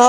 ಆ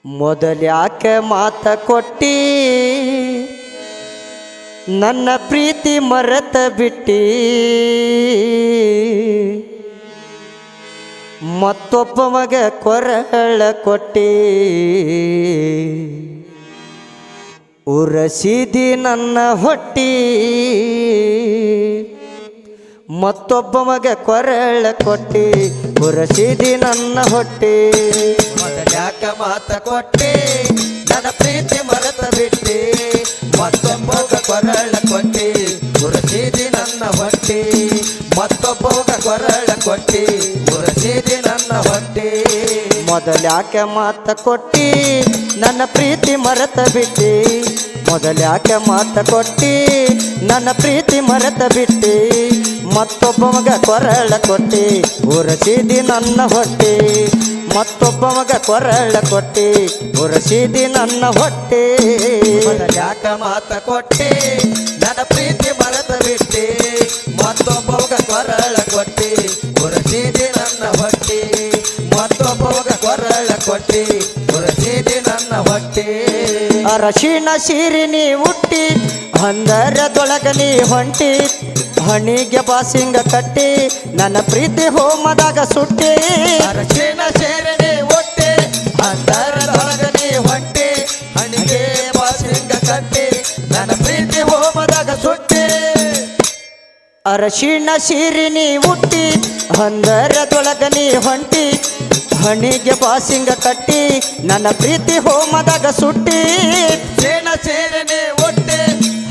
ಮೊದಲ್ಯಾಕೆ ಮಾತ ಕೊಟ್ಟಿ ನನ್ನ ಪ್ರೀತಿ ಮರೆತ ಬಿಟ್ಟಿ ಮತ್ತೊಬ್ಬ ಮಗ ಕೊರಳ ಕೊಟ್ಟಿ ಉರಸಿದಿ ನನ್ನ ಹೊಟ್ಟಿ ಮತ್ತೊಬ್ಬ ಮಗ ಕೊರಳ ಕೊಟ್ಟಿ ಉರಸಿದಿ ನನ್ನ ಹೊಟ್ಟಿ ಮೊದಲ್ಯಾಕ ಮಾತ ಕೊಟ್ಟಿ ನನ್ನ ಪ್ರೀತಿ ಮರೆತ ಬಿಟ್ಟಿ ಮತ್ತೊಬ್ಬ ಕೊರಳ ಕೊಟ್ಟಿ ಉರಸಿದಿ ನನ್ನ ಹೊಟ್ಟಿ ಮತ್ತೊಬ್ಬ ಕೊರಳ ಕೊಟ್ಟಿ ಉರಸಿದಿ ನನ್ನ ಹೊಟ್ಟಿ ಮೊದಲ್ಯಾಕೆ ಮಾತ ಕೊಟ್ಟಿ ನನ್ನ ಪ್ರೀತಿ ಮರೆತ ಬಿಟ್ಟಿ ಮೊದಲ್ಯಾಕೆ ಮಾತ ಕೊಟ್ಟಿ ನನ್ನ ಪ್ರೀತಿ ಮರೆತ ಬಿಟ್ಟಿ ಮತ್ತೊಬ್ಬ ಮಗ ಕೊರಳ ಕೊಟ್ಟಿ ಉರಸಿದಿ ನನ್ನ ಹೊಟ್ಟಿ ಮತ್ತೊಬ್ಬ ಮಗ ಕೊರಳ ಕೊಟ್ಟಿ ಉರಸಿದಿ ನನ್ನ ಹೊಟ್ಟಿ ಮೊದಲ್ಯಾಕ ಮಾತ ಕೊಟ್ಟಿ ನನ್ನ ಪ್ರೀತಿ ಮರೆತ ಬಿಟ್ಟಿ ಮತ್ತೊಬ್ಬ ಕೊರಳ ಕೊಟ್ಟಿ ಉರಸಿದಿ ನನ್ನ ಹೊಟ್ಟಿ ಮತ್ತೊಬ್ಬ ಕೊರಳ ಕೊಟ್ಟಿ ಉರಸಿದಿ ನನ್ನ ಹೊಟ್ಟಿ ಅರಶಿಣ ಸೀರಿ ನೀ ಹುಟ್ಟಿ ಹಂದರದೊಳಗ ನೀ ಹೊಂಟಿ ಹಣಿಗೆ ಬಾಸಿಂಗ ಕಟ್ಟಿ ನನ್ನ ಪ್ರೀತಿ ಹೋಮದಾಗ ಸುಟ್ಟಿ ಅರಶಿಣ ಸೇರಿ ಹುಟ್ಟಿ ಹಂದರದೊಳಗ ನೀ ಹೊಂಟಿ ಹಣಿಗೆ ಬಾಸಿಂಗ ಕಟ್ಟಿ ನನ್ನ ಪ್ರೀತಿ ಹೋಮದಾಗ ಸುಟ್ಟಿ ಅರಶಿಣ ಸೀರಿ ನೀ ಹುಟ್ಟಿ ಹಂದರದೊಳಗ ನೀ ಹೊಂಟಿ ಹಣಿಗೆ ಬಾಸಿಂಗ ಕಟ್ಟಿ ನನ್ನ ಪ್ರೀತಿ ಹೋಮದಾಗ ಸುಟ್ಟಿ ಸೇನ ಸೇರನೆ ಒಟ್ಟೆ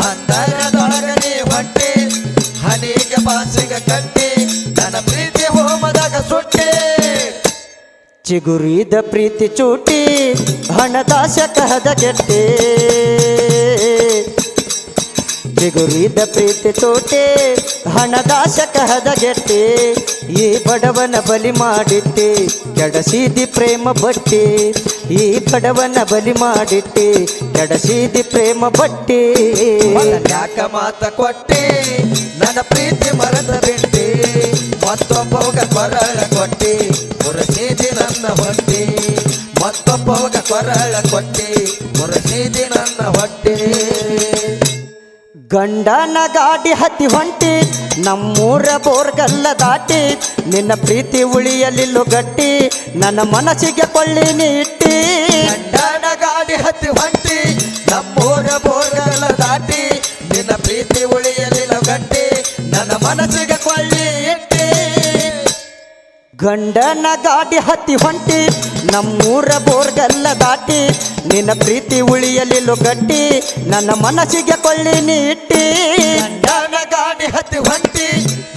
ಹಂದರದೊಳಗ ನೀ ಹೊಂಟಿ ಹಣಿಗೆ ಬಾಸಿಂಗ ಕಟ್ಟಿ ನನ್ನ ಪ್ರೀತಿ ಹೋಮದಾಗ ಸುಟ್ಟಿ ಚಿಗುರಿದ ಪ್ರೀತಿ ಚೂಟಿ ಹಣದಾಶ ಕಹದ ಗೆಟ್ಟಿ ಚಿಗುರಿದ ಪ್ರೀತಿ ಚೋಟೆ ಹಣದಾಶ ಕಹದ ಗೆಟ್ಟಿ ಈ ಬಡವನ ಬಲಿ ಮಾಡಿಟ್ಟಿ ಕೆಡಸಿದಿ ಪ್ರೇಮ ಬಟ್ಟಿ ಈ ಬಡವನ ಬಲಿ ಮಾಡಿಟ್ಟಿ ಕೆಡಸಿದಿ ಪ್ರೇಮ ಬಟ್ಟಿ ಯಾಕ ಮಾತ ಕೊಟ್ಟಿ ನನ್ನ ಪ್ರೀತಿ ಮರೆತ ಬಿಟ್ಟಿ ಮತ್ತೊಬ್ಬ ಕೊರಳ ಕೊಟ್ಟಿ ಮುರಸಿದಿ ನನ್ನ ಹೊಟ್ಟಿ ಮತ್ತೊಬ್ಬ ಕೊರಳ ಕೊಟ್ಟಿ ಮುರಸಿದಿ ನನ್ನ ಹೊಟ್ಟಿ ಗಂಡನ ಗಾಡಿ ಹತ್ತಿ ಹೊಂಟಿ ನಮ್ಮೂರ ಬೋರ್ಗಲ್ಲ ದಾಟಿ ನಿನ್ನ ಪ್ರೀತಿ ಉಳಿಯಲಿಲ್ಲು ಗಟ್ಟಿ ನನ್ನ ಮನಸ್ಸಿಗೆ ಕೊಳ್ಳಿ ನೀಟ್ಟಿ ಗಂಡನ ಗಾಡಿ ಹತ್ತಿ ಹೊಂಟಿ ನಮ್ಮೂರ ಬೋರ್ಗಲ್ಲ ದಾಟಿ ನಿನ್ನ ಪ್ರೀತಿ ಉಳಿಯಲಿಲ್ಲ ಗಟ್ಟಿ ನನ್ನ ಮನಸ್ಸಿಗೆ ಕೊಳ್ಳಿ ಇಟ್ಟಿ ಗಂಡನ ಗಾಡಿ ಹತ್ತಿ ಹೊಂಟಿ ನಮ್ಮೂರ ಬೋರ್ಗಲ್ಲ ದಾಟಿ ನಿನ್ನ ಪ್ರೀತಿ ಉಳಿಯಲಿಲ್ಲು ಗಟ್ಟಿ ನನ್ನ ಮನಸ್ಸಿಗೆ ಕೊಳ್ಳಿ ನೀಟ್ಟಿ ಗಂಡನ ಗಾಡಿ ಹತ್ತಿ ಹೊಂಟಿ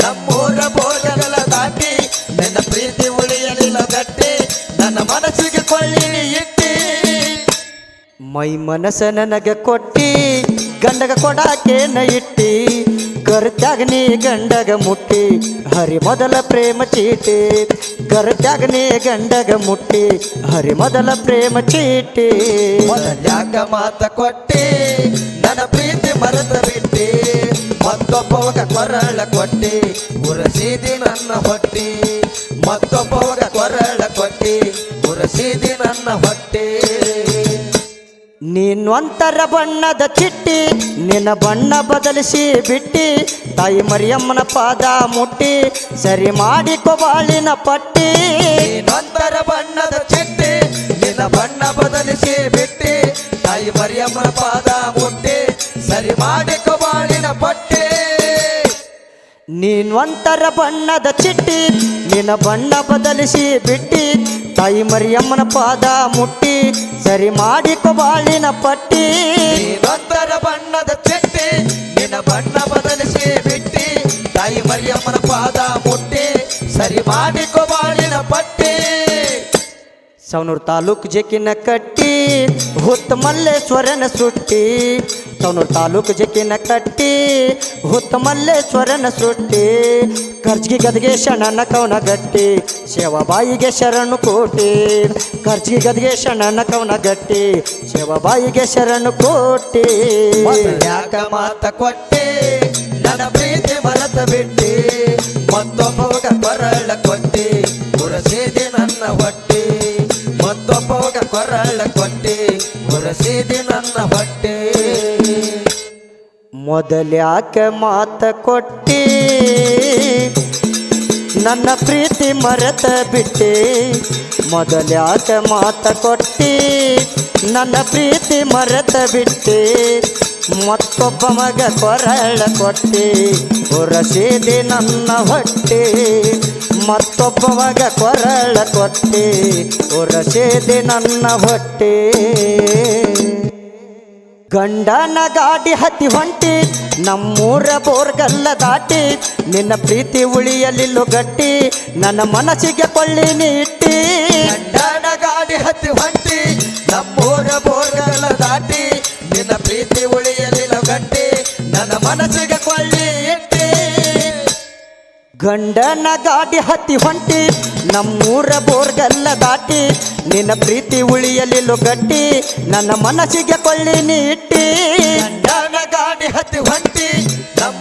ನಮ್ಮೂರ ಬೋರ್ಗಲ್ಲ ದಾಟಿ ನಿನ್ನ ಪ್ರೀತಿ ಉಳಿಯಲಿಲ್ಲ ಗಟ್ಟಿ ನನ್ನ ಮನಸ್ಸಿಗೆ ಕೊಳ್ಳಿ ಇಟ್ಟಿ ಮೈ ಮನಸ್ಸ ನನಗೆ ಕೊಟ್ಟಿ ಗಂಡಗ ಕೊಡಾಕೇನ ಇಟ್ಟಿ ಗರ್ತ್ಯಾಗ ನೀ ಗಂಡಗ ಮುಟ್ಟಿ ಹರಿ ಮೊದಲ ಪ್ರೇಮ ಚೀಟಿ ಗರ್ತ್ಯಾಗ ನೀ ಗಂಡಗ ಮುಟ್ಟಿ ಹರಿ ಮೊದಲ ಪ್ರೇಮ ಚೀಟಿ ಮೊದಲ್ಯಾಕ ಮಾತ ಕೊಟ್ಟಿ ನನ್ನ ಪ್ರೀತಿ ಮರೆತ ಬಿಟ್ಟಿ ಮತ್ತೊಬ್ಬ ಕೊರಳ ಕೊಟ್ಟಿ ಉರಸಿದಿ ನನ್ನ ಹೊಟ್ಟಿ ಮತ್ತೊಬ್ಬ ಕೊರಳ ಕೊಟ್ಟಿ ಉರಸಿದಿ ನನ್ನ ಹೊಟ್ಟಿ ನೀನೊಂತರ ಬಣ್ಣದ ಚಿಟ್ಟಿ ನಿನ್ನ ಬಣ್ಣ ಬದಲಿಸಿ ಬಿಟ್ಟಿ ತಾಯಿ ಮರಿಯಮ್ಮನ ಪಾದ ಮುಟ್ಟಿ ಸರಿ ಮಾಡಿಕೊ ಬಾಳಿನ ಪಟ್ಟಿ ನೀನೊಂತರ ಬಣ್ಣದ ಚಿಟ್ಟಿ ನಿನ್ನ ಬಣ್ಣ ಬದಲಿಸಿ ಬಿಟ್ಟಿ ತಾಯಿ ಮರಿಯಮ್ಮನ ಪಾದ ಮುಟ್ಟಿ ಸರಿ ಮಾಡಿಕೊ ಬಾಳಿನ ಪಟ್ಟಿ ನೀನೊಂತರ ಬಣ್ಣದ ಚಿಟ್ಟಿ ನಿನ್ನ ಬಣ್ಣ ಬದಲಿಸಿ ಬಿಟ್ಟಿ ತಾಯಿ ಮರಿಯಮ್ಮನ ಪಾದ ಮುಟ್ಟಿ ಸರಿ ಮಾಡಿಕೊ ಬಾಳಿನ ಪಟ್ಟಿ ನೀನೊಂತರ ಬಣ್ಣದ ಚಿಟ್ಟಿ ಚಿಟ್ಟಿ ನಿನ್ನ ಬಣ್ಣ ಬದಲಿಸಿ ಬಿಟ್ಟಿ ತಾಯಿ ಮರಿಯಮ್ಮನ ಪಾದ ಮುಟ್ಟಿ ಸರಿ ಮಾಡಿಕೊ ಬಾಳಿನ ಪಟ್ಟಿ ಸವನೂರು ತಾಲೂಕು ಜೆಕಿನ ಕಟ್ಟಿ ಹುತ್ತ ಮಲ್ಲೇಶ್ವರನ ಸುಟ್ಟಿ ಸವನೂರು ತಾಲೂಕು ಜೆಕಿನ ಕಟ್ಟಿ ಹುತ್ತ ಮಲ್ಲೇಶ್ವರನ ಸುಟ್ಟಿ ಕರ್ಜಿಗೆ ಗದಿಗೆ ಶಣನ ಕವನ ಗಟ್ಟಿ ಸೇವಾಬಾಯಿಗೆ ಶರಣು ಕೋಟಿ ಕರ್ಜಿಗೆ ಗದಿಗೆ ಶಣನ ಕವನ ಗಟ್ಟಿ ಸೇವಾಬಾಯಿಗೆ ಶರಣು ಕೋಟಿ ಯಾಕ ಮಾತ ಕೊಟ್ಟಿ ನನ್ನ ಪ್ರೀತಿ ಮರೆತ ಬಿಟ್ಟಿ ಮತ್ತೊಬ್ಬಗ ಕೊರಳ ಕೊಟ್ಟಿ ಉರಸಿದಿ ನನ್ನ ಹೊಟ್ಟಿ ಮತ್ತೊಬ್ಬಗ ಕೊರಳ ಕೊಟ್ಟಿ ಉರಸಿದಿ ನನ್ನ ಹೊಟ್ಟಿ ಮೊದಲ್ಯಾಕ ಮಾತ ಕೊಟ್ಟಿ ನನ್ನ ಪ್ರೀತಿ ಮರೆತ ಬಿಟ್ಟೆ ಮೊದಲ್ಯಾಕ ಮಾತ ಕೊಟ್ಟಿ ನನ್ನ ಪ್ರೀತಿ ಮರೆತ ಬಿಟ್ಟೆ ಮತ್ತೊಬ್ಬ ಮಗ ಕೊರಳ ಕೊಟ್ಟಿ ಉರಸಿದೆ ನನ್ನ ಹೊಟ್ಟೆ ಮತ್ತೊಬ್ಬ ಮಗ ಕೊರಳ ಕೊಟ್ಟಿ ಉರಸಿದೆ ನನ್ನ ಹೊಟ್ಟೆ ಗಂಡನ ಗಾಡಿ ಹತ್ತಿ ಹೊಂಟಿ ನಮ್ಮೂರ ಬೋರ್ಗಲ್ಲ ದಾಟಿ ನಿನ್ನ ಪ್ರೀತಿ ಉಳಿಯಲಿಲ್ಲೋ ಗಟ್ಟಿ ನನ್ನ ಮನಸ್ಸಿಗೆ ಕೊಳ್ಳಿ ನೀಟ್ಟಿ ಗಂಡನ ಗಾಡಿ ಹತ್ತಿ ಹೊಂಟಿ ನಮ್ಮೂರ ಬೋರ್ಗಲ್ಲ ದಾಟಿ ನಿನ್ನ ಪ್ರೀತಿ ಉಳಿಯಲಿಲ್ಲ ಗಟ್ಟಿ ನನ್ನ ಮನಸ್ಸಿಗೆ ಕೊಳ್ಳಿ ಇಟ್ಟಿ ಗಂಡನ ಗಾಡಿ ಹತ್ತಿ ಹೊಂಟಿ ನಮ್ಮೂರ ಬೋರ್ಗಲ್ಲ ದಾಟಿ ನಿನ್ನ ಪ್ರೀತಿ ಉಳಿಯಲಿಲ್ಲೋ ಗಟ್ಟಿ ನನ್ನ ಮನಸ್ಸಿಗೆ ಕೊಳ್ಳಿ ನೀಟ್ಟಿ ಗಂಡನ ಗಾಡಿ ಹತ್ತಿ ಹೊಂಟಿ ನಮ್ಮ